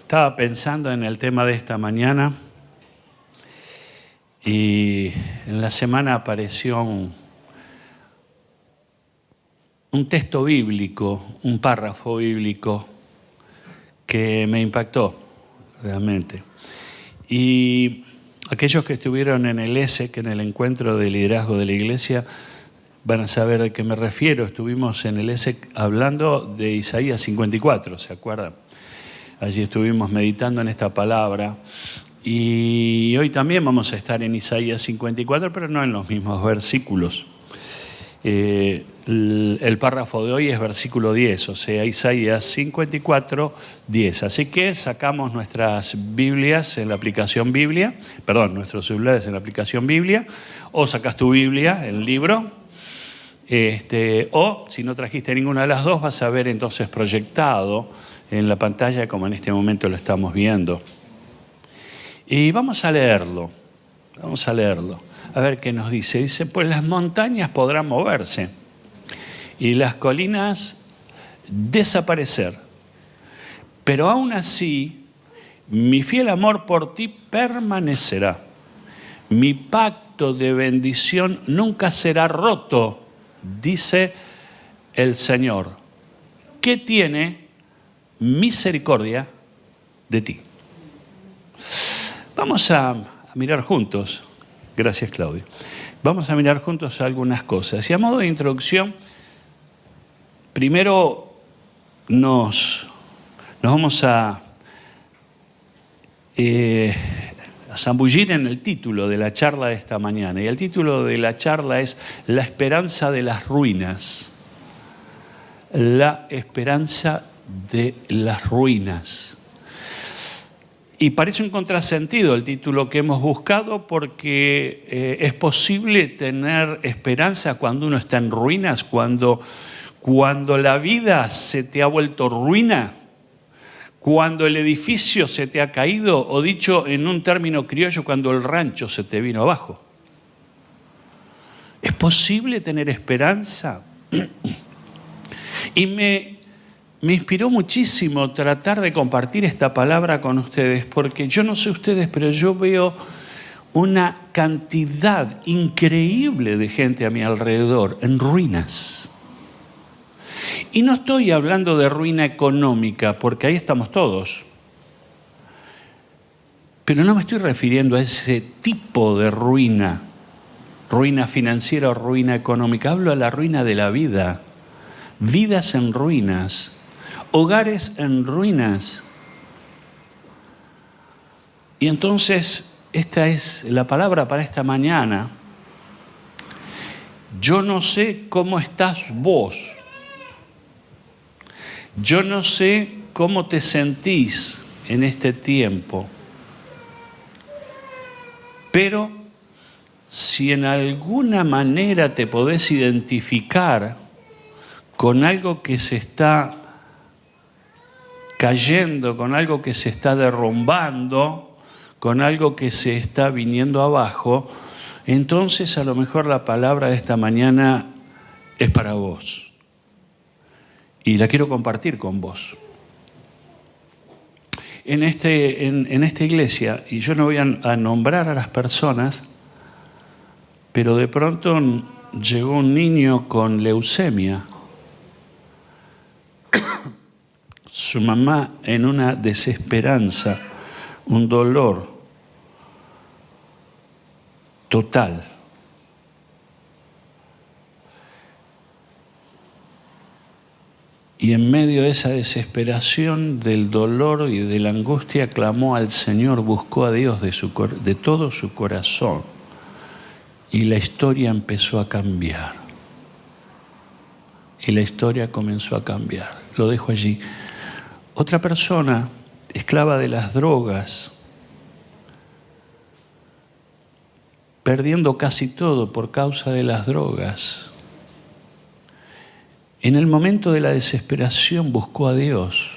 Estaba pensando en el tema de esta mañana y en la semana apareció un texto bíblico, un párrafo bíblico que me impactó realmente. Y aquellos que estuvieron en el ESEC, en el encuentro de liderazgo de la iglesia, van a saber a qué me refiero. Estuvimos en el ESEC hablando de Isaías 54, ¿se acuerdan? Allí estuvimos meditando en esta palabra. Y hoy también vamos a estar en Isaías 54, pero no en los mismos versículos. El párrafo de hoy es versículo 10, o sea, Isaías 54, 10. Así que sacamos nuestras Biblias en la aplicación Biblia, nuestros celulares en la aplicación Biblia, o sacas tu Biblia, el libro, o si no trajiste ninguna de las dos, vas a ver entonces proyectado en la pantalla como en este momento lo estamos viendo. Y vamos a leerlo. A ver qué nos dice. Dice, pues las montañas podrán moverse y las colinas desaparecer. Pero aún así, mi fiel amor por ti permanecerá. Mi pacto de bendición nunca será roto, dice el Señor, que tiene misericordia de ti. Vamos a mirar juntos. Gracias, Claudio. Vamos a mirar juntos algunas cosas. Y a modo de introducción, primero nos vamos a zambullir en el título de la charla de esta mañana. Y el título de la charla es La esperanza de las ruinas. La esperanza de las ruinas. Y parece un contrasentido el título que hemos buscado porque es posible tener esperanza cuando uno está en ruinas, cuando la vida se te ha vuelto ruina, cuando el edificio se te ha caído, o dicho en un término criollo, cuando el rancho se te vino abajo. ¿Es posible tener esperanza? Y me inspiró muchísimo tratar de compartir esta palabra con ustedes, porque yo no sé ustedes, pero yo veo una cantidad increíble de gente a mi alrededor en ruinas. Y no estoy hablando de ruina económica, porque ahí estamos todos. Pero no me estoy refiriendo a ese tipo de ruina financiera o ruina económica. Hablo de la ruina de la vida. Vidas en ruinas. Hogares en ruinas. Y entonces, esta es la palabra para esta mañana. Yo no sé cómo estás vos. Yo no sé cómo te sentís en este tiempo. Pero si en alguna manera te podés identificar con algo que se está cayendo, con algo que se está derrumbando, con algo que se está viniendo abajo, entonces a lo mejor la palabra de esta mañana es para vos. Y la quiero compartir con vos. En esta iglesia, y yo no voy a nombrar a las personas, pero de pronto llegó un niño con leucemia. Su mamá en una desesperanza, un dolor total. Y en medio de esa desesperación, del dolor y de la angustia, clamó al Señor, buscó a Dios de todo su corazón. Y la historia empezó a cambiar. Y la historia comenzó a cambiar. Lo dejo allí. Otra persona, esclava de las drogas, perdiendo casi todo por causa de las drogas. En el momento de la desesperación buscó a Dios.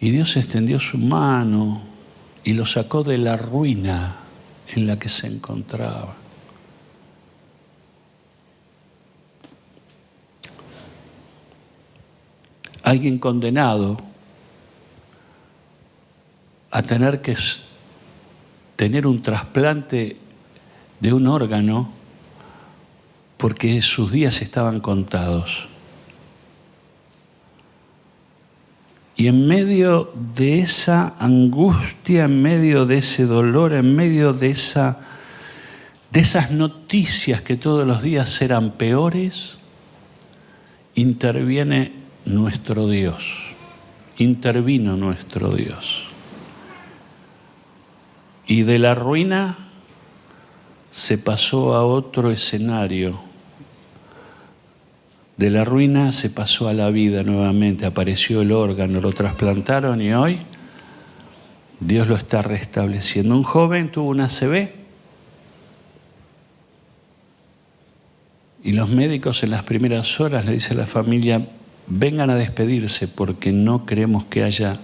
Y Dios extendió su mano y lo sacó de la ruina en la que se encontraba. alguien condenado a tener que tener un trasplante de un órgano porque sus días estaban contados. Y en medio de esa angustia, en medio de ese dolor, en medio de esas noticias que todos los días eran peores, interviene nuestro Dios. Intervino nuestro Dios. Y de la ruina se pasó a otro escenario. De la ruina se pasó a la vida nuevamente, apareció el órgano, lo trasplantaron y hoy Dios lo está restableciendo. Un joven tuvo una ACV y los médicos en las primeras horas le dicen a la familia, vengan a despedirse porque no creemos que haya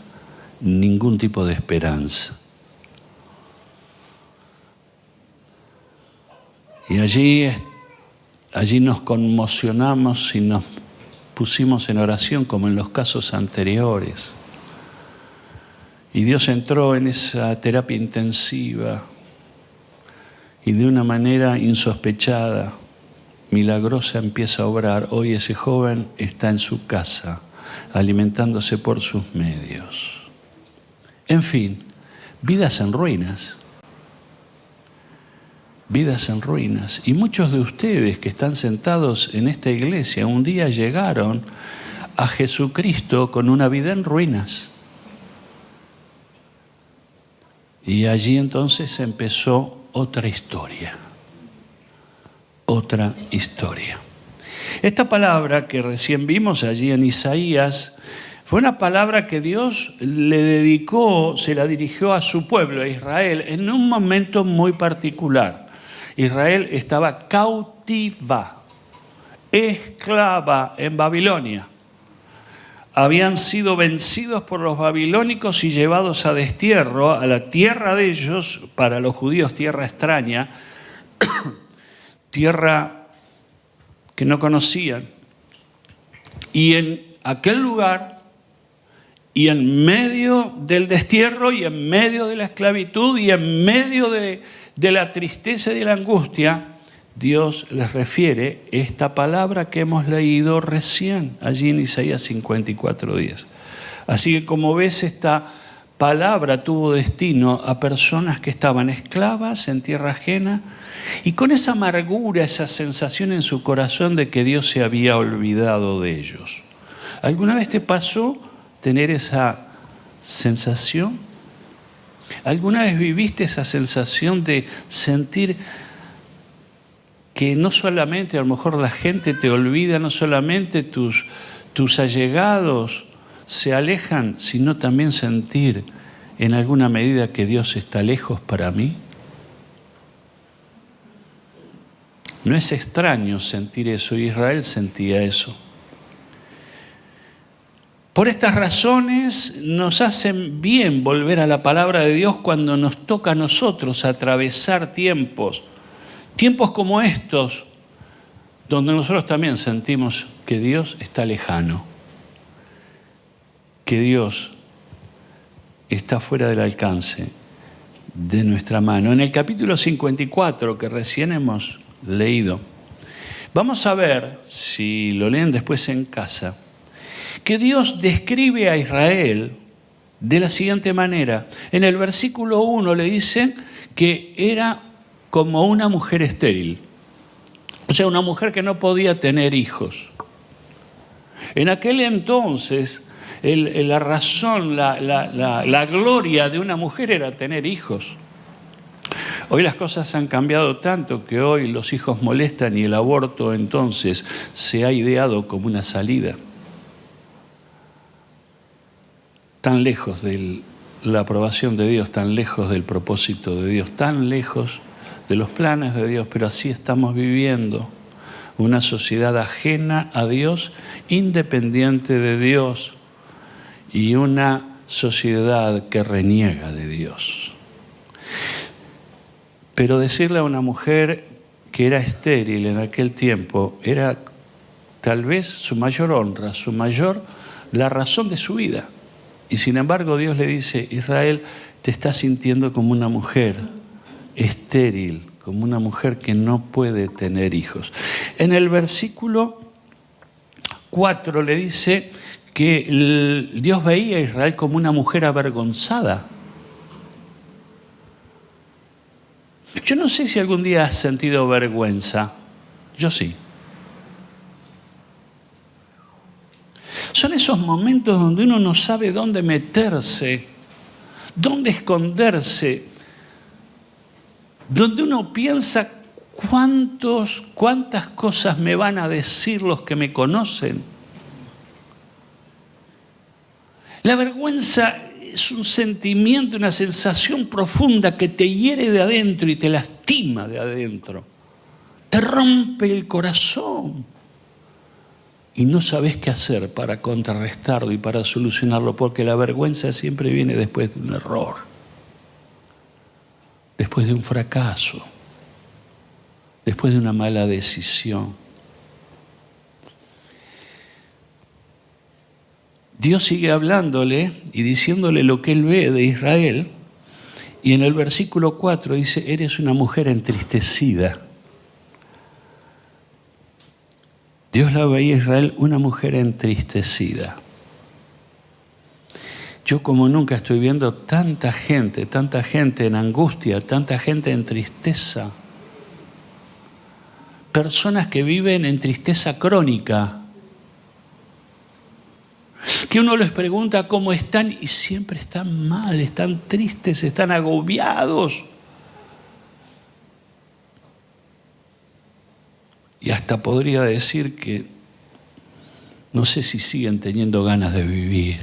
ningún tipo de esperanza. Y allí nos conmocionamos y nos pusimos en oración como en los casos anteriores. Y Dios entró en esa terapia intensiva y de una manera insospechada, milagrosa, empieza a obrar. Hoy ese joven está en su casa, alimentándose por sus medios. En fin, vidas en ruinas. Vidas en ruinas. Y muchos de ustedes que están sentados en esta iglesia un día llegaron a Jesucristo con una vida en ruinas. Y allí entonces empezó otra historia. Otra historia. Esta palabra que recién vimos allí en Isaías fue una palabra que Dios le dedicó, se la dirigió a su pueblo, a Israel, en un momento muy particular. Israel estaba cautiva, esclava en Babilonia. Habían sido vencidos por los babilónicos y llevados a destierro a la tierra de ellos, para los judíos tierra extraña, tierra que no conocían. Y en aquel lugar, y en medio del destierro, y en medio de la esclavitud, y en medio de la tristeza y de la angustia, Dios les refiere esta palabra que hemos leído recién, allí en Isaías 54:10. Así que como ves, esta palabra tuvo destino a personas que estaban esclavas en tierra ajena y con esa amargura, esa sensación en su corazón de que Dios se había olvidado de ellos. ¿Alguna vez te pasó tener esa sensación? ¿Alguna vez viviste esa sensación de sentir que no solamente a lo mejor la gente te olvida, no solamente tus allegados se alejan, sino también sentir en alguna medida que Dios está lejos para mí? No es extraño sentir eso, Israel sentía eso. Por estas razones nos hacen bien volver a la palabra de Dios cuando nos toca a nosotros atravesar tiempos como estos, donde nosotros también sentimos que Dios está lejano, que Dios está fuera del alcance de nuestra mano. En el capítulo 54 que recién hemos leído, vamos a ver, si lo leen después en casa, que Dios describe a Israel de la siguiente manera. En el versículo 1 le dicen que era como una mujer estéril, o sea, una mujer que no podía tener hijos. En aquel entonces, la razón, la gloria de una mujer era tener hijos. Hoy las cosas han cambiado tanto que hoy los hijos molestan y el aborto entonces se ha ideado como una salida. Tan lejos de la aprobación de Dios, tan lejos del propósito de Dios, tan lejos de los planes de Dios, pero así estamos viviendo una sociedad ajena a Dios, independiente de Dios, y una sociedad que reniega de Dios. Pero decirle a una mujer que era estéril en aquel tiempo era tal vez su mayor honra, su mayor la razón de su vida. Y sin embargo Dios le dice, Israel, te estás sintiendo como una mujer estéril, como una mujer que no puede tener hijos. En el versículo 4 le dice que Dios veía a Israel como una mujer avergonzada. Yo no sé si algún día has sentido vergüenza. Yo sí. Son esos momentos donde uno no sabe dónde meterse, dónde esconderse, donde uno piensa cuántas cosas me van a decir los que me conocen. La vergüenza es un sentimiento, una sensación profunda que te hiere de adentro y te lastima de adentro. Te rompe el corazón. Y no sabes qué hacer para contrarrestarlo y para solucionarlo, porque la vergüenza siempre viene después de un error, después de un fracaso, después de una mala decisión. Dios sigue hablándole y diciéndole lo que él ve de Israel, y en el versículo 4 dice, eres una mujer entristecida. Dios la veía a Israel una mujer entristecida. Yo como nunca estoy viendo tanta gente en angustia, tanta gente en tristeza. Personas que viven en tristeza crónica. Que uno les pregunta cómo están y siempre están mal, están tristes, están agobiados. Y hasta podría decir que no sé si siguen teniendo ganas de vivir,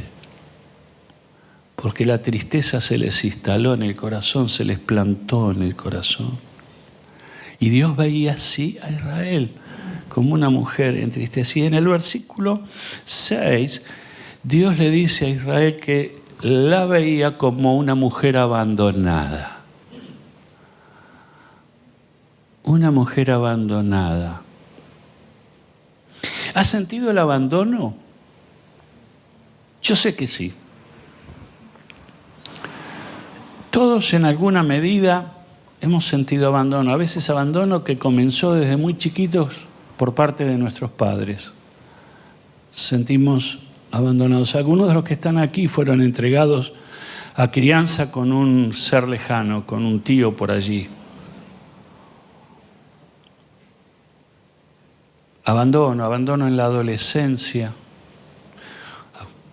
porque la tristeza se les instaló en el corazón, se les plantó en el corazón. Y Dios veía así a Israel, como una mujer entristecida. En el versículo 6, Dios le dice a Israel que la veía como una mujer abandonada. Una mujer abandonada. ¿Has sentido el abandono? Yo sé que sí. Todos en alguna medida hemos sentido abandono. A veces abandono que comenzó desde muy chiquitos por parte de nuestros padres. Sentimos abandonados. Algunos de los que están aquí fueron entregados a crianza con un ser lejano, con un tío por allí. Abandono en la adolescencia,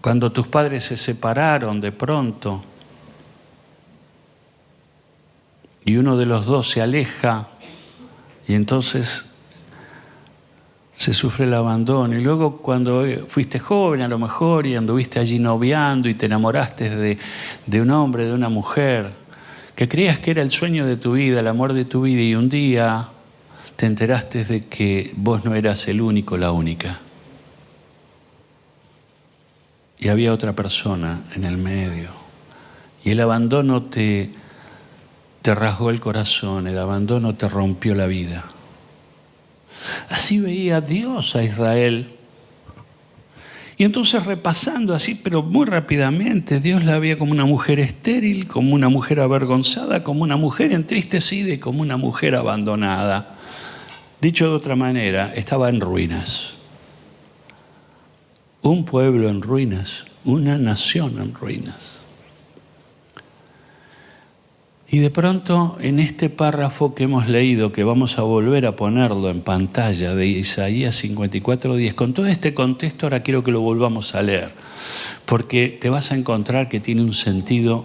cuando tus padres se separaron de pronto y uno de los dos se aleja y entonces se sufre el abandono. Y luego cuando fuiste joven a lo mejor y anduviste allí noviando y te enamoraste de un hombre, de una mujer, que creías que era el sueño de tu vida, el amor de tu vida, y un día te enteraste de que vos no eras el único, la única. Y había otra persona en el medio. Y el abandono te rasgó el corazón, el abandono te rompió la vida. Así veía Dios a Israel. Y entonces repasando así, pero muy rápidamente, Dios la veía como una mujer estéril, como una mujer avergonzada, como una mujer entristecida y como una mujer abandonada. Dicho de otra manera, estaba en ruinas. Un pueblo en ruinas, una nación en ruinas. Y de pronto, en este párrafo que hemos leído, que vamos a volver a ponerlo en pantalla, de Isaías 54:10, con todo este contexto ahora quiero que lo volvamos a leer, porque te vas a encontrar que tiene un sentido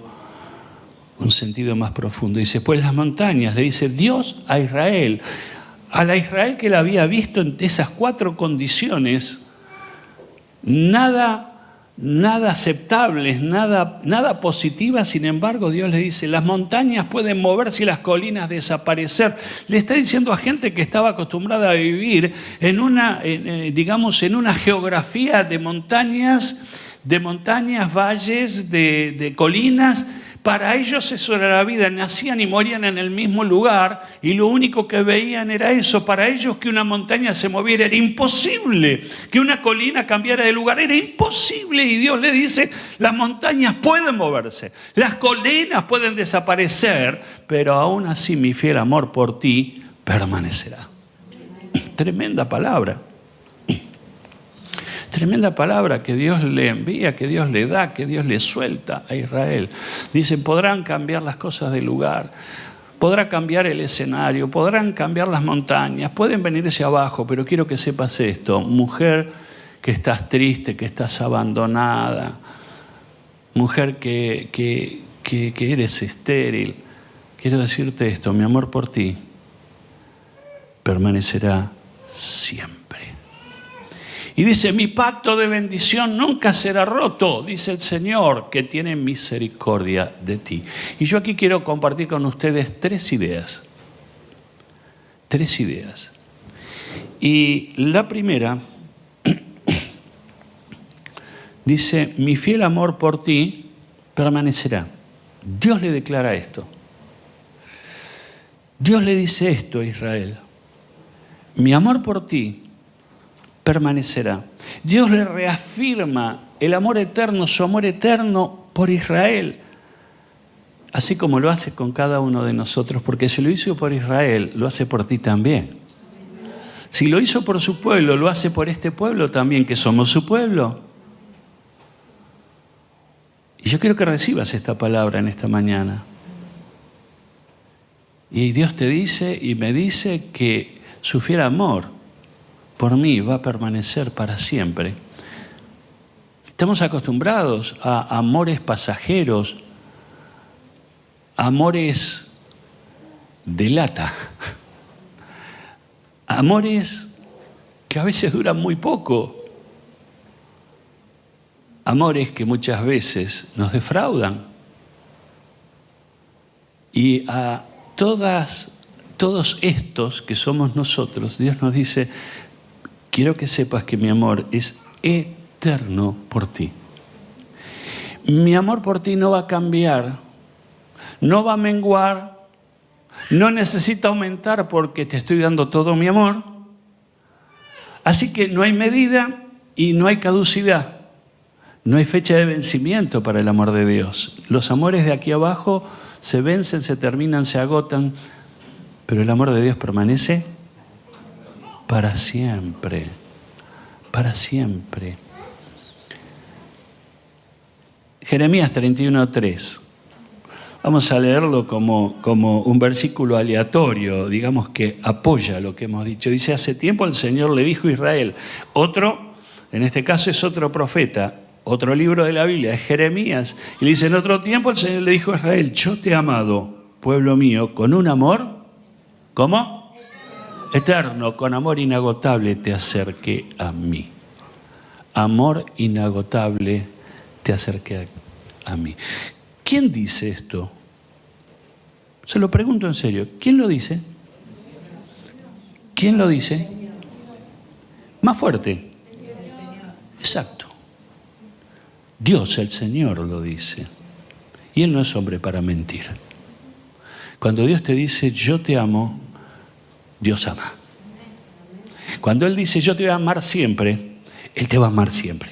más profundo. Dice, pues las montañas, le dice Dios a Israel, a la Israel que la había visto en esas 4 condiciones, nada aceptables, nada positivas. Sin embargo, Dios le dice, las montañas pueden moverse y las colinas desaparecer. Le está diciendo a gente que estaba acostumbrada a vivir en una geografía de montañas, valles, de colinas, Para ellos eso era la vida, nacían y morían en el mismo lugar y lo único que veían era eso. Para ellos que una montaña se moviera era imposible, que una colina cambiara de lugar era imposible. Y Dios le dice, las montañas pueden moverse, las colinas pueden desaparecer, pero aún así mi fiel amor por ti permanecerá. Tremenda palabra. Tremenda palabra que Dios le envía, que Dios le da, que Dios le suelta a Israel. Dice, podrán cambiar las cosas de lugar, podrá cambiar el escenario, podrán cambiar las montañas, pueden venirse abajo, pero quiero que sepas esto, mujer que estás triste, que estás abandonada, mujer que eres estéril, quiero decirte esto, mi amor por ti permanecerá siempre. Y dice, mi pacto de bendición nunca será roto, dice el Señor, que tiene misericordia de ti. Y yo aquí quiero compartir con ustedes tres ideas. Y la primera dice, mi fiel amor por ti permanecerá. Dios le declara esto. Dios le dice esto a Israel. Mi amor por ti permanecerá. Dios le reafirma el amor eterno, su amor eterno por Israel, así como lo hace con cada uno de nosotros, porque si lo hizo por Israel, lo hace por ti también. Si lo hizo por su pueblo, lo hace por este pueblo también, que somos su pueblo. Y yo quiero que recibas esta palabra en esta mañana. Y Dios te dice y me dice que su fiel amor por mí va a permanecer para siempre. Estamos acostumbrados a amores pasajeros, amores de lata, amores que a veces duran muy poco, amores que muchas veces nos defraudan. Y a todos estos que somos nosotros, Dios nos dice, quiero que sepas que mi amor es eterno por ti. Mi amor por ti no va a cambiar, no va a menguar, no necesita aumentar porque te estoy dando todo mi amor. Así que no hay medida y no hay caducidad. No hay fecha de vencimiento para el amor de Dios. Los amores de aquí abajo se vencen, se terminan, se agotan, pero el amor de Dios permanece para siempre, para siempre. Jeremías 31:3. Vamos a leerlo como un versículo aleatorio, digamos que apoya lo que hemos dicho. Dice, hace tiempo el Señor le dijo a Israel, en este caso es otro profeta, otro libro de la Biblia, es Jeremías, y le dice, en otro tiempo el Señor le dijo a Israel, yo te he amado, pueblo mío, con un amor, ¿cómo? Eterno, con amor inagotable te acerqué a mí. Amor inagotable te acerqué a mí. ¿Quién dice esto? Se lo pregunto en serio. ¿Quién lo dice? ¿Quién lo dice? Más fuerte. Exacto. Dios, el Señor, lo dice. Y Él no es hombre para mentir. Cuando Dios te dice, yo te amo, Dios ama. Cuando Él dice, yo te voy a amar siempre, Él te va a amar siempre.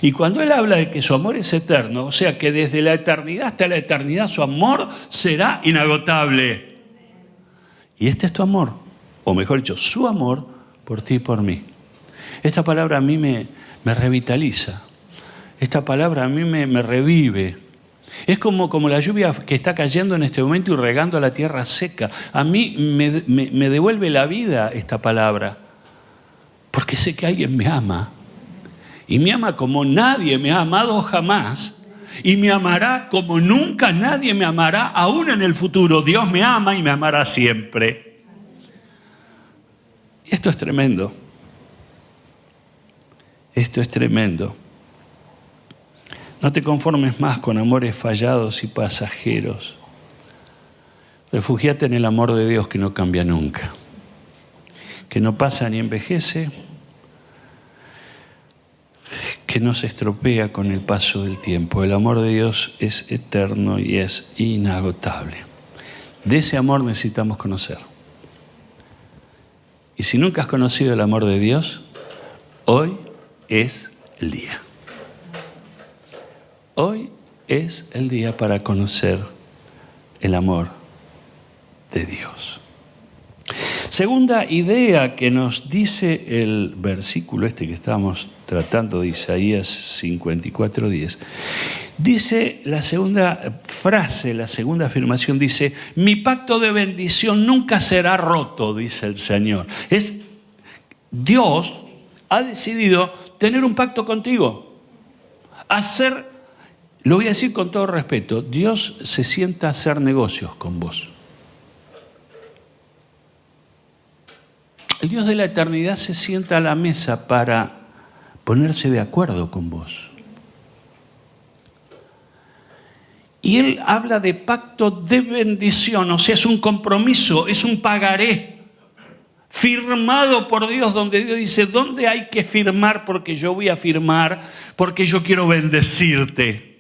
Y cuando Él habla de que su amor es eterno, o sea que desde la eternidad hasta la eternidad su amor será inagotable. Y este es tu amor, o mejor dicho, su amor por ti y por mí. Esta palabra a mí me revitaliza. Esta palabra a mí me revive. Es como la lluvia que está cayendo en este momento y regando a la tierra seca. A mí me devuelve la vida esta palabra. Porque sé que alguien me ama. Y me ama como nadie me ha amado jamás. Y me amará como nunca nadie me amará, aún en el futuro. Dios me ama y me amará siempre. Y esto es tremendo. Esto es tremendo. No te conformes más con amores fallados y pasajeros. Refúgiate en el amor de Dios que no cambia nunca, que no pasa ni envejece, que no se estropea con el paso del tiempo. El amor de Dios es eterno y es inagotable. De ese amor necesitamos conocer. Y si nunca has conocido el amor de Dios, hoy es el día. Hoy es el día para conocer el amor de Dios. Segunda idea que nos dice el versículo este que estamos tratando de Isaías 54:10. Dice la segunda frase, la segunda afirmación, dice: mi pacto de bendición nunca será roto, dice el Señor. Dios ha decidido tener un pacto contigo. Lo voy a decir con todo respeto, Dios se sienta a hacer negocios con vos. El Dios de la eternidad se sienta a la mesa para ponerse de acuerdo con vos. Y Él habla de pacto de bendición, o sea, es un compromiso, es un pagaré firmado por Dios, donde Dios dice: ¿dónde hay que firmar? Porque yo voy a firmar, porque yo quiero bendecirte.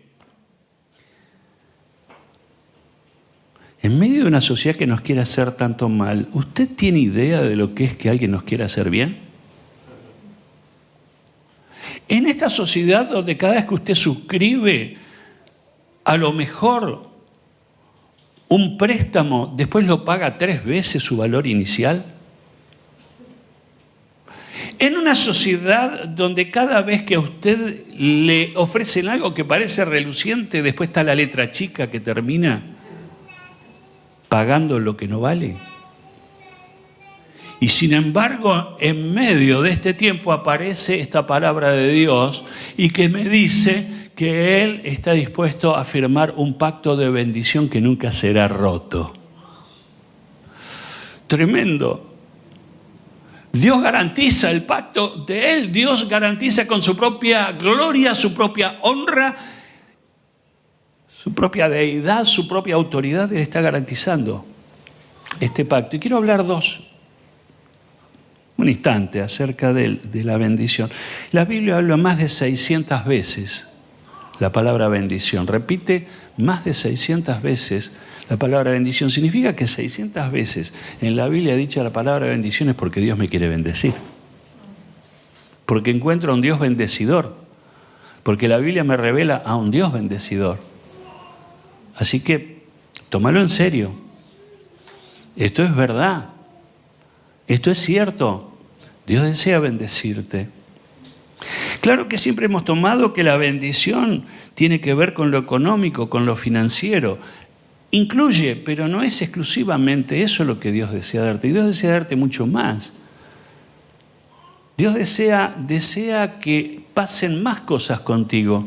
En medio de una sociedad que nos quiere hacer tanto mal, ¿usted tiene idea de lo que es que alguien nos quiera hacer bien? En esta sociedad donde cada vez que usted suscribe, a lo mejor un préstamo después lo paga 3 veces su valor inicial. En una sociedad donde cada vez que a usted le ofrecen algo que parece reluciente, después está la letra chica que termina pagando lo que no vale. Y sin embargo, en medio de este tiempo aparece esta palabra de Dios y que me dice que Él está dispuesto a firmar un pacto de bendición que nunca será roto. Tremendo. Dios garantiza el pacto de Él. Dios garantiza con su propia gloria, su propia honra, su propia deidad, su propia autoridad. Él está garantizando este pacto. Y quiero hablar un instante acerca de la bendición. La Biblia habla más de 600 veces la palabra bendición. Repite más de 600 veces la palabra bendición. Significa que 600 veces en la Biblia dicha la palabra bendición es porque Dios me quiere bendecir. Porque encuentro a un Dios bendecidor. Porque la Biblia me revela a un Dios bendecidor. Así que tómalo en serio. Esto es verdad. Esto es cierto. Dios desea bendecirte. Claro que siempre hemos tomado que la bendición tiene que ver con lo económico, con lo financiero. Incluye, pero no es exclusivamente eso lo que Dios desea darte. Dios desea darte mucho más. Dios desea que pasen más cosas contigo.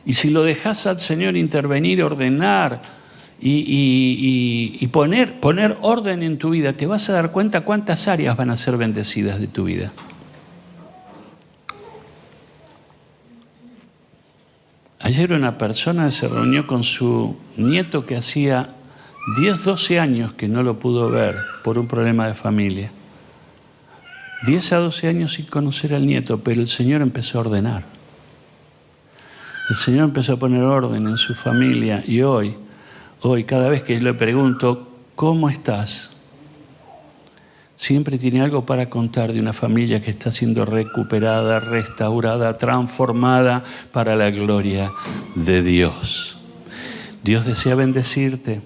Y si lo dejas al Señor intervenir, ordenar y poner orden en tu vida, te vas a dar cuenta cuántas áreas van a ser bendecidas de tu vida. Ayer una persona se reunió con su nieto que hacía 10, 12 años que no lo pudo ver por un problema de familia. 10 a 12 años sin conocer al nieto, pero el Señor empezó a ordenar. El Señor empezó a poner orden en su familia y hoy, cada vez que le pregunto, ¿cómo estás? Siempre tiene algo para contar de una familia que está siendo recuperada, restaurada, transformada para la gloria de Dios. Dios desea bendecirte.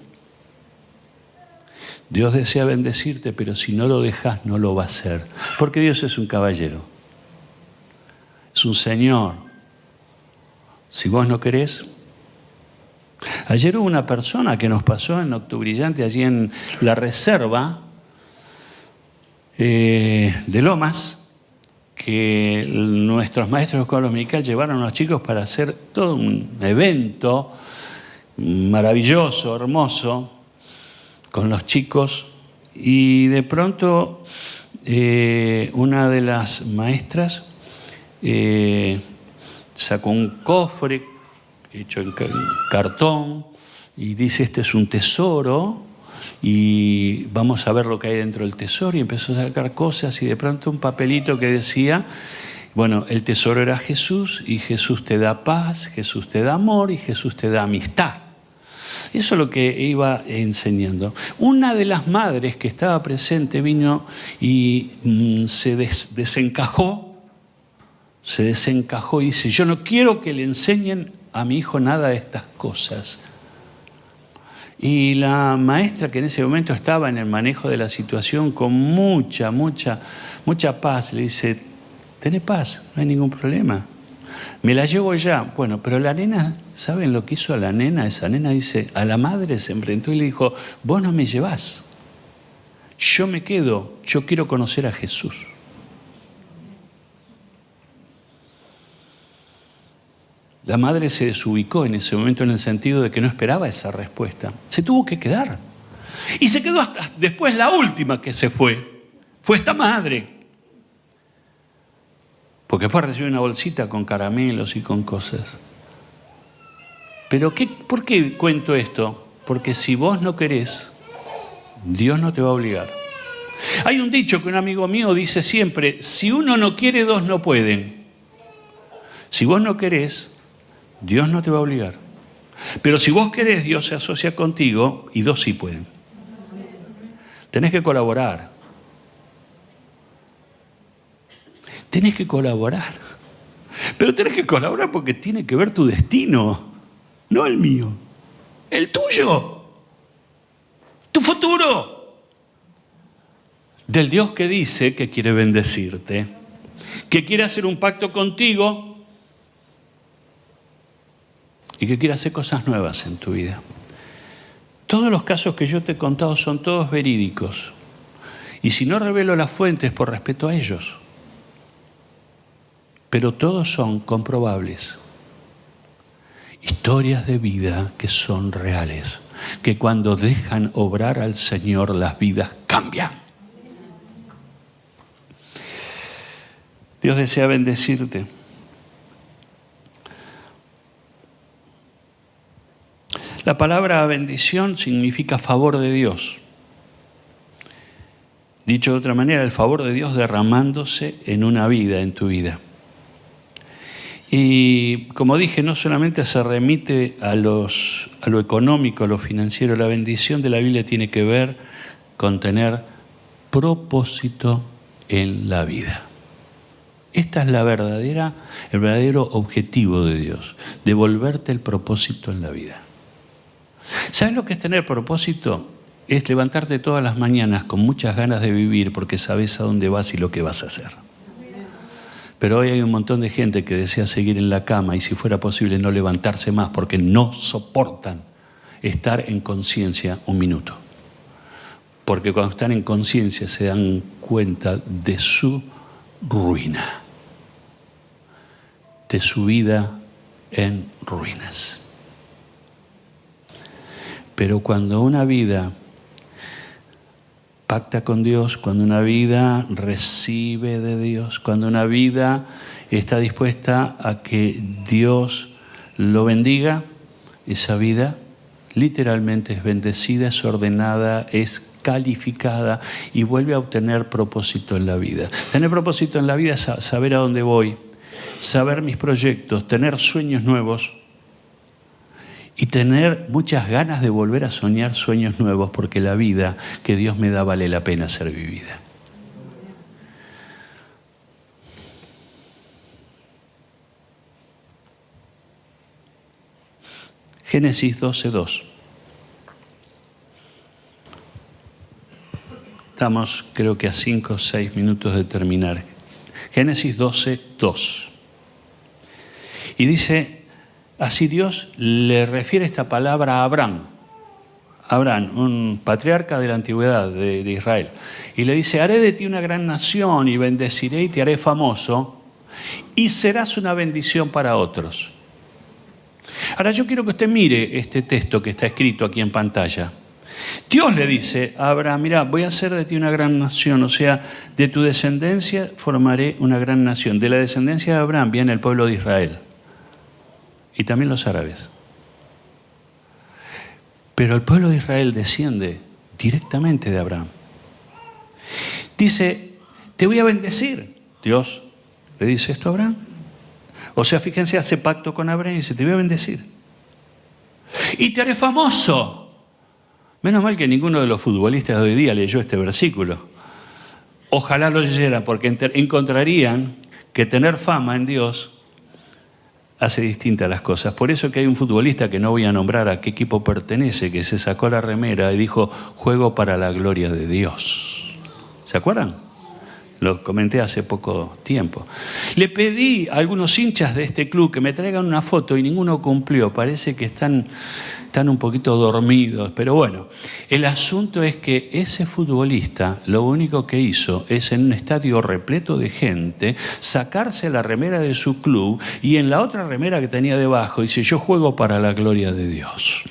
Dios desea bendecirte, pero si no lo dejas, no lo va a hacer. Porque Dios es un caballero. Es un Señor. Si vos no querés. Ayer hubo una persona que nos pasó en Octubrillante, allí en la reserva de Lomas, que nuestros maestros de escuela dominical llevaron a los chicos para hacer todo un evento maravilloso, hermoso, con los chicos. Y de pronto una de las maestras sacó un cofre hecho en cartón y dice: este es un tesoro y vamos a ver lo que hay dentro del tesoro. Y empezó a sacar cosas y de pronto un papelito que decía Bueno, el tesoro era Jesús, y Jesús te da paz, Jesús te da amor y Jesús te da amistad. Eso es lo que iba enseñando. Una de las madres que estaba presente vino y se desencajó y dice: yo no quiero que le enseñen a mi hijo nada de estas cosas. Y la maestra, que en ese momento estaba en el manejo de la situación con mucha paz, le dice: tenés paz, no hay ningún problema. Me la llevo ya. Bueno, pero la nena, ¿saben lo que hizo a la nena? Esa nena dice, a la madre se enfrentó y le dijo: vos no me llevás, yo me quedo, yo quiero conocer a Jesús. La madre se desubicó en ese momento, en el sentido de que no esperaba esa respuesta. Se tuvo que quedar. Y se quedó hasta después. La última que se fue esta madre. Porque después recibió una bolsita con caramelos y con cosas. Pero ¿por qué cuento esto? Porque si vos no querés, Dios no te va a obligar. Hay un dicho que un amigo mío dice siempre: si uno no quiere, dos no pueden. Si vos no querés, Dios no te va a obligar. Pero si vos querés, Dios se asocia contigo y dos sí pueden. Tenés que colaborar. Tenés que colaborar. Pero tenés que colaborar porque tiene que ver tu destino, no el mío, el tuyo, tu futuro. Del Dios que dice que quiere bendecirte, que quiere hacer un pacto contigo y que quiere hacer cosas nuevas en tu vida. Todos los casos que yo te he contado son todos verídicos. Y si no revelo las fuentes, por respeto a ellos. Pero todos son comprobables. Historias de vida que son reales. Que cuando dejan obrar al Señor, las vidas cambian. Dios desea bendecirte. La palabra bendición significa favor de Dios. Dicho de otra manera, el favor de Dios derramándose en una vida, en tu vida. Y como dije, no solamente se remite a lo económico, a lo financiero. La bendición de la Biblia tiene que ver con tener propósito en la vida. Esta es el verdadero objetivo de Dios, devolverte el propósito en la vida. ¿Sabes lo que es tener propósito? Es levantarte todas las mañanas con muchas ganas de vivir porque sabes a dónde vas y lo que vas a hacer. Pero hoy hay un montón de gente que desea seguir en la cama y, si fuera posible, no levantarse más porque no soportan estar en conciencia un minuto. Porque cuando están en conciencia se dan cuenta de su ruina, de su vida en ruinas. Pero cuando una vida pacta con Dios, cuando una vida recibe de Dios, cuando una vida está dispuesta a que Dios lo bendiga, esa vida literalmente es bendecida, es ordenada, es calificada y vuelve a obtener propósito en la vida. Tener propósito en la vida es saber a dónde voy, saber mis proyectos, tener sueños nuevos y tener muchas ganas de volver a soñar sueños nuevos, porque la vida que Dios me da vale la pena ser vivida. Génesis 12:2. Estamos, creo que a 5 o 6 minutos de terminar. Génesis 12:2. Y dice, así Dios le refiere esta palabra a Abraham. Abraham, un patriarca de la antigüedad de Israel. Y le dice, haré de ti una gran nación y bendeciré y te haré famoso y serás una bendición para otros. Ahora yo quiero que usted mire este texto que está escrito aquí en pantalla. Dios le dice a Abraham, mira, voy a hacer de ti una gran nación, o sea, de tu descendencia formaré una gran nación. De la descendencia de Abraham viene el pueblo de Israel y también los árabes. Pero el pueblo de Israel desciende directamente de Abraham. Dice, te voy a bendecir. Dios Le dice esto a Abraham. O sea, fíjense, hace pacto con Abraham y dice, te voy a bendecir. Y te haré famoso. Menos mal que ninguno de los futbolistas de hoy día leyó este versículo. Ojalá lo leyeran, porque encontrarían que tener fama en Dios hace distintas las cosas. Por eso que hay un futbolista que no voy a nombrar a qué equipo pertenece, que se sacó la remera y dijo, juego para la gloria de Dios. ¿Se acuerdan? Lo comenté hace poco tiempo. Le pedí a algunos hinchas de este club que me traigan una foto y ninguno cumplió. Parece que están un poquito dormidos. Pero bueno, el asunto es que ese futbolista lo único que hizo es en un estadio repleto de gente sacarse la remera de su club y en la otra remera que tenía debajo dice, yo juego para la gloria de Dios.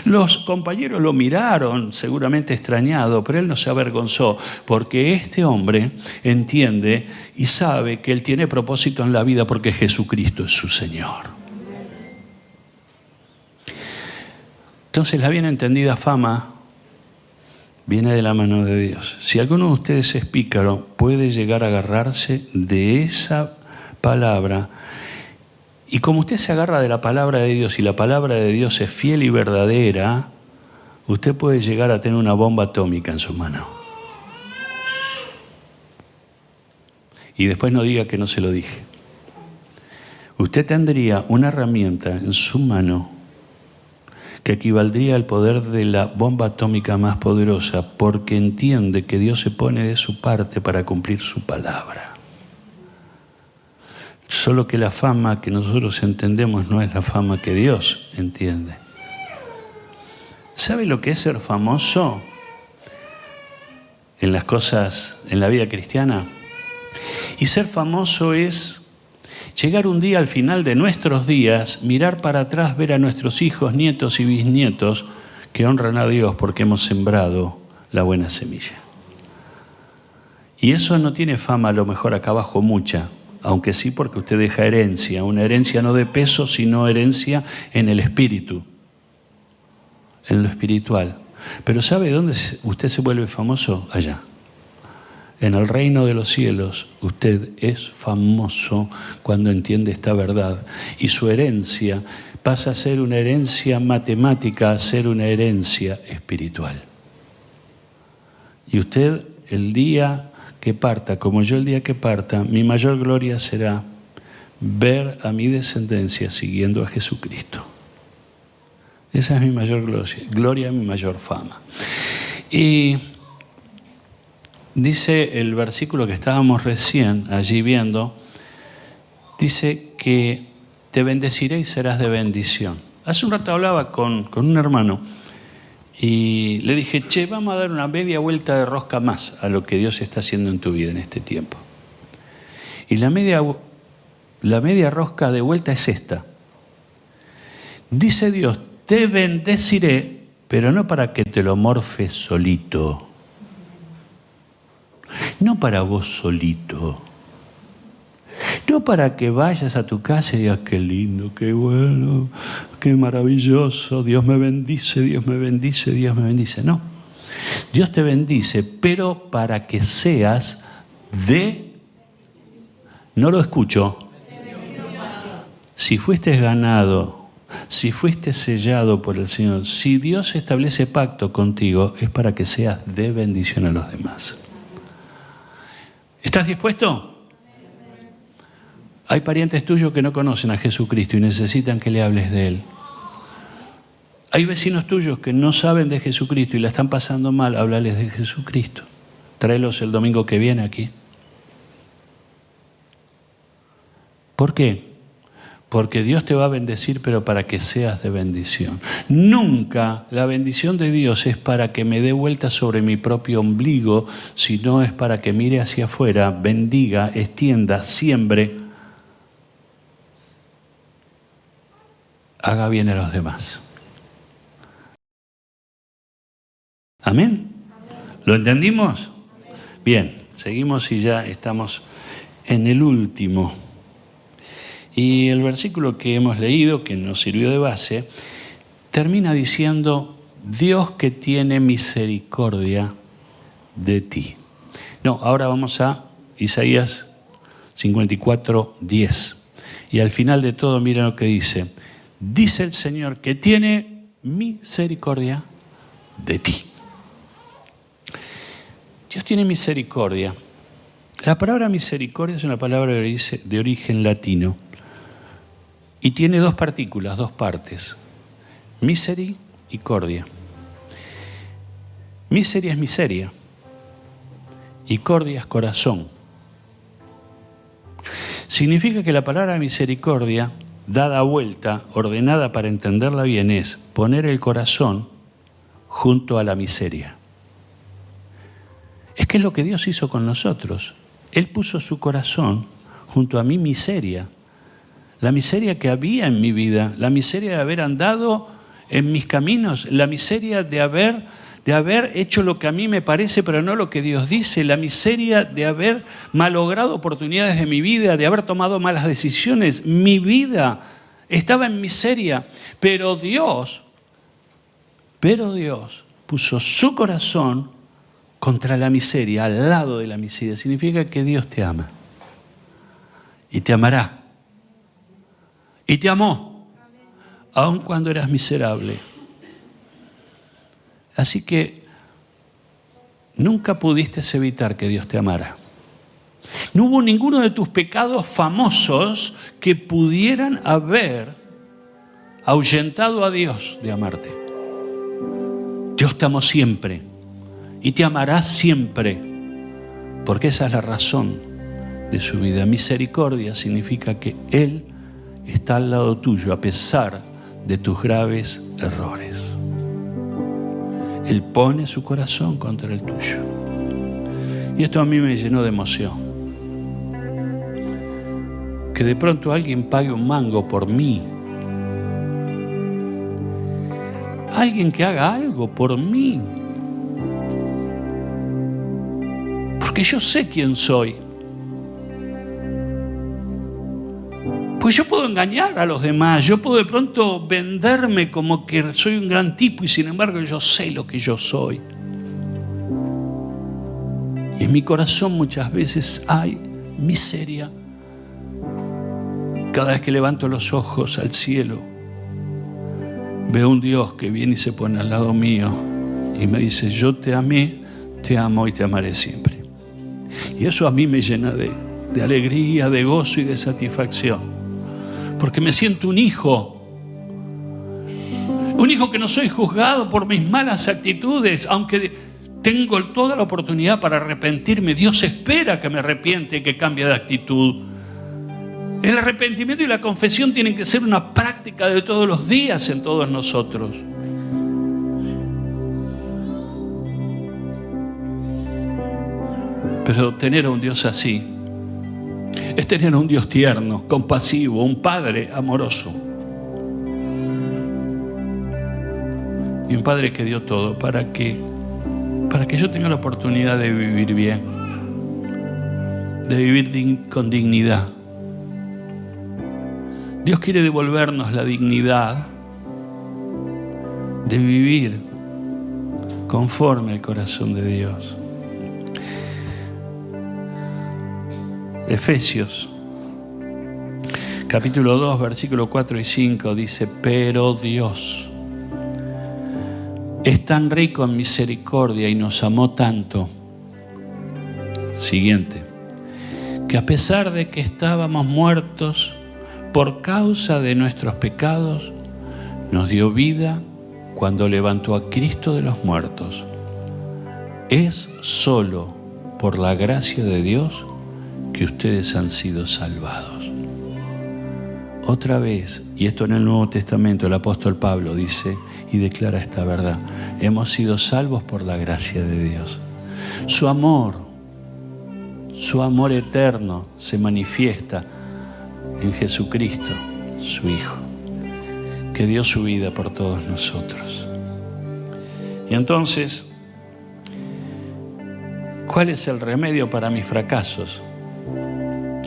Los compañeros lo miraron, seguramente extrañado, pero él no se avergonzó, porque este hombre entiende y sabe que él tiene propósito en la vida porque Jesucristo es su Señor. Entonces, la bien entendida fama viene de la mano de Dios. Si alguno de ustedes es pícaro, puede llegar a agarrarse de esa palabra. Y como usted se agarra de la palabra de Dios y la palabra de Dios es fiel y verdadera, usted puede llegar a tener una bomba atómica en su mano. Y después no diga que no se lo dije. Usted tendría una herramienta en su mano que equivaldría al poder de la bomba atómica más poderosa, porque entiende que Dios se pone de su parte para cumplir su palabra. Solo que la fama que nosotros entendemos no es la fama que Dios entiende. ¿Sabe lo que es ser famoso en las cosas, en la vida cristiana? Y ser famoso es llegar un día al final de nuestros días, mirar para atrás, ver a nuestros hijos, nietos y bisnietos que honran a Dios porque hemos sembrado la buena semilla. Y eso no tiene fama, a lo mejor acá abajo mucha, aunque sí porque usted deja herencia, una herencia no de peso, sino herencia en el espíritu, en lo espiritual. Pero ¿sabe dónde usted se vuelve famoso? Allá. En el reino de los cielos, usted es famoso cuando entiende esta verdad. Y su herencia pasa a ser una herencia matemática, a ser una herencia espiritual. Y usted, el día que parta, como yo el día que parta, mi mayor gloria será ver a mi descendencia siguiendo a Jesucristo. Esa es mi mayor gloria, mi mayor fama. Y dice el versículo que estábamos recién allí viendo, dice que te bendeciré y serás de bendición. Hace un rato hablaba con un hermano y le dije, che, vamos a dar una media vuelta de rosca más a lo que Dios está haciendo en tu vida en este tiempo. Y la media rosca de vuelta es esta. Dice Dios, te bendeciré, pero no para que te lo morfes solito. No para vos solito. No para que vayas a tu casa y digas, qué lindo, qué bueno, qué maravilloso, Dios me bendice, Dios me bendice, Dios me bendice. No, Dios te bendice, pero para que seas no lo escucho, si fuiste ganado, si fuiste sellado por el Señor, si Dios establece pacto contigo, es para que seas de bendición a los demás. ¿Estás dispuesto? Hay parientes tuyos que no conocen a Jesucristo y necesitan que le hables de Él. Hay vecinos tuyos que no saben de Jesucristo y la están pasando mal, háblales de Jesucristo. Tráelos el domingo que viene aquí. ¿Por qué? Porque Dios te va a bendecir, pero para que seas de bendición. Nunca la bendición de Dios es para que me dé vuelta sobre mi propio ombligo, sino es para que mire hacia afuera, bendiga, extienda, siembre, haga bien a los demás. ¿Amén? ¿Lo entendimos? Bien, seguimos y ya estamos en el último. Y el versículo que hemos leído, que nos sirvió de base, termina diciendo, Dios que tiene misericordia de ti. No, ahora vamos a Isaías 54:10. Y al final de todo, mira lo que dice. Dice el Señor que tiene misericordia de ti. Dios tiene misericordia. La palabra misericordia es una palabra de origen latino y tiene dos partículas, dos partes. Miseri y cordia. Miseria es miseria y cordia es corazón. Significa que la palabra misericordia, dada vuelta, ordenada para entenderla bien, es poner el corazón junto a la miseria. Es que es lo que Dios hizo con nosotros. Él puso su corazón junto a mi miseria. La miseria que había en mi vida, la miseria de haber andado en mis caminos, la miseria de haber hecho lo que a mí me parece, pero no lo que Dios dice, la miseria de haber malogrado oportunidades de mi vida, de haber tomado malas decisiones. Mi vida estaba en miseria, pero Dios puso su corazón contra la miseria, al lado de la miseria. Significa que Dios te ama y te amará y te amó, aun cuando eras miserable. Así que nunca pudiste evitar que Dios te amara. No hubo ninguno de tus pecados famosos que pudieran haber ahuyentado a Dios de amarte. Dios te amó siempre y te amará siempre, porque esa es la razón de su vida. Misericordia significa que Él está al lado tuyo a pesar de tus graves errores. Él pone su corazón contra el tuyo. Y esto a mí me llenó de emoción. Que de pronto alguien pague un mango por mí. Alguien que haga algo por mí. Porque yo sé quién soy. Pues yo puedo engañar a los demás, yo puedo de pronto venderme como que soy un gran tipo y sin embargo yo sé lo que yo soy. Y en mi corazón muchas veces hay miseria. Cada vez que levanto los ojos al cielo, veo un Dios que viene y se pone al lado mío y me dice, yo te amé, te amo y te amaré siempre. Y eso a mí me llena de alegría, de gozo y de satisfacción. Porque me siento un hijo que no soy juzgado por mis malas actitudes, aunque tengo toda la oportunidad para arrepentirme. Dios espera que me arrepiente y que cambie de actitud. El arrepentimiento y la confesión tienen que ser una práctica de todos los días en todos nosotros. Pero tener a un Dios así es tener a un Dios tierno, compasivo, un Padre amoroso. Y un Padre que dio todo para que yo tenga la oportunidad de vivir bien, de vivir con dignidad. Dios quiere devolvernos la dignidad de vivir conforme al corazón de Dios. Efesios, capítulo 2, versículos 4 y 5 dice, pero Dios es tan rico en misericordia y nos amó tanto, siguiente, que a pesar de que estábamos muertos por causa de nuestros pecados, nos dio vida cuando levantó a Cristo de los muertos. Es solo por la gracia de Dios que ustedes han sido salvados. Otra vez, y esto en el Nuevo Testamento, el apóstol Pablo dice y declara esta verdad: hemos sido salvos por la gracia de Dios. Su amor eterno se manifiesta en Jesucristo, su Hijo, que dio su vida por todos nosotros. Y entonces, ¿cuál es el remedio para mis fracasos?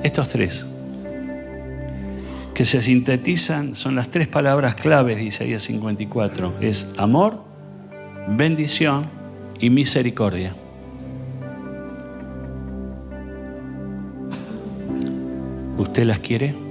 Estos tres, que se sintetizan, son las tres palabras claves de Isaías 54. Es amor, bendición y misericordia. ¿Usted las quiere?